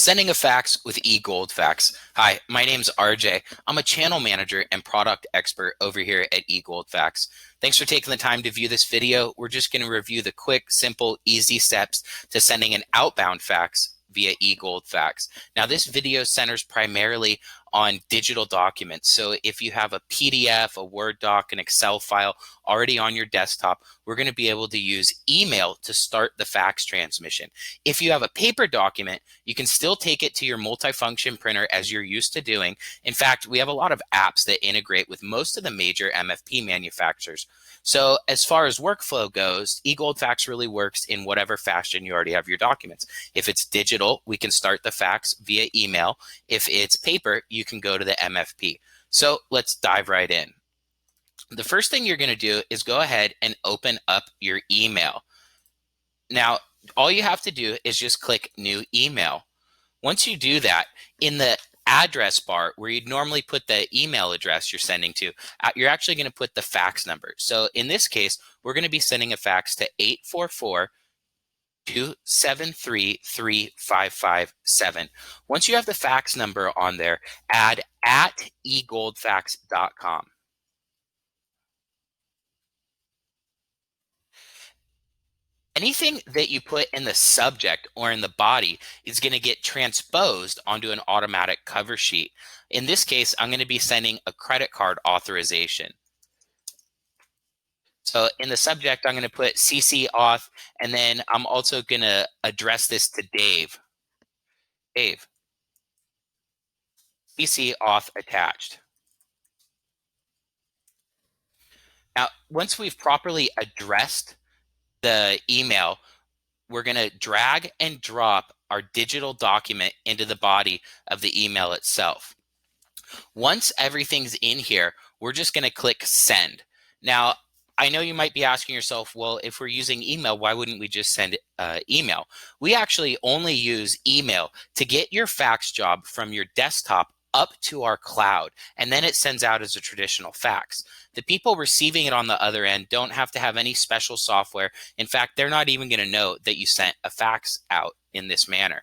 Sending a fax with eGoldFax. Hi, my name's RJ. I'm a channel manager and product expert over here at eGoldFax. Thanks for taking the time to view this video. We're just going to review the quick, simple, easy steps to sending an outbound fax via eGoldFax. Now, this video centers primarily on digital documents. So if you have a PDF, a Word doc, an Excel file already on your desktop, we're going to be able to use email to start the fax transmission. If you have a paper document, you can still take it to your multifunction printer as you're used to doing. In fact, we have a lot of apps that integrate with most of the major MFP manufacturers. So as far as workflow goes, eGoldFax really works in whatever fashion you already have your documents. If it's digital, we can start the fax via email. If it's paper, you can go to the MFP. So let's dive right in. The first thing you're going to do is go ahead and open up your email. Now, all you have to do is just click New Email. Once you do that, in the address bar where you'd normally put the email address you're sending to, you're actually going to put the fax number. So in this case, we're going to be sending a fax to 844-273-3557. Once you have the fax number on there, add @egoldfax.com. Anything that you put in the subject or in the body is going to get transposed onto an automatic cover sheet. In this case, I'm going to be sending a credit card authorization. So in the subject, I'm going to put CC auth, and then I'm also going to address this to Dave. Dave, CC auth attached. Now, once we've properly addressed the email, we're going to drag and drop our digital document into the body of the email itself. Once everything's in here, we're just going to click send. Now, I know you might be asking yourself, well, if we're using email, why wouldn't we just send email? We actually only use email to get your fax job from your desktop up to our cloud, and then it sends out as a traditional fax. The people receiving it on the other end don't have to have any special software. In fact, they're not even going to know that you sent a fax out in this manner.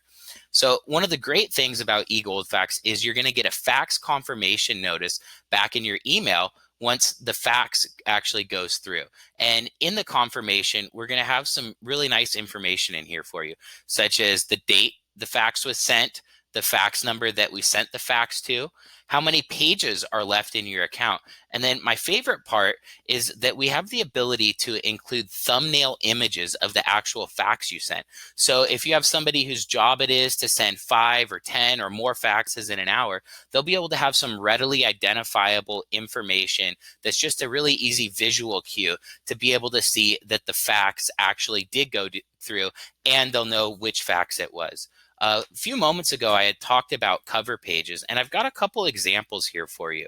So one of the great things about eGoldFax is you're going to get a fax confirmation notice back in your email once the fax actually goes through. And in the confirmation, we're going to have some really nice information in here for you, such as the date the fax was sent, the fax number that we sent the fax to, how many pages are left in your account. And then my favorite part is that we have the ability to include thumbnail images of the actual fax you sent. So if you have somebody whose job it is to send 5 or 10 or more faxes in an hour, they'll be able to have some readily identifiable information that's just a really easy visual cue to be able to see that the fax actually did go through, and they'll know which fax it was. A few moments ago, I had talked about cover pages, and I've got a couple examples here for you.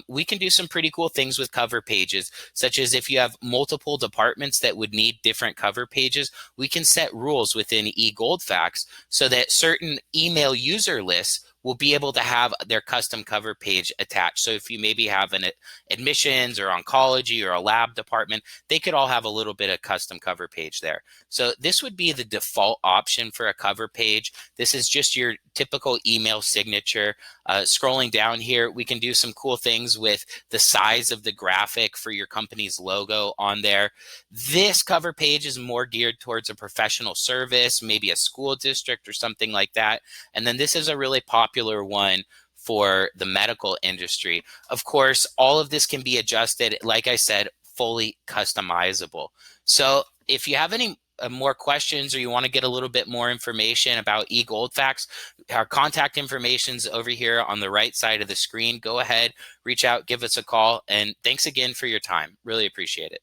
We can do some pretty cool things with cover pages, such as if you have multiple departments that would need different cover pages, we can set rules within eGoldFax so that certain email user lists will be able to have their custom cover page attached. So if you maybe have an admissions or oncology or a lab department, they could all have a little bit of custom cover page there. So this would be the default option for a cover page. This is just your typical email signature. Scrolling down here, we can do some cool things with the size of the graphic for your company's logo on there. This cover page is more geared towards a professional service, maybe a school district or something like that. And then this is a really popular one for the medical industry. Of course, all of this can be adjusted, like I said, fully customizable. So if you have any more questions or you want to get a little bit more information about eGoldFax, our contact information's over here on the right side of the screen. Go ahead, reach out, give us a call, and thanks again for your time. Really appreciate it.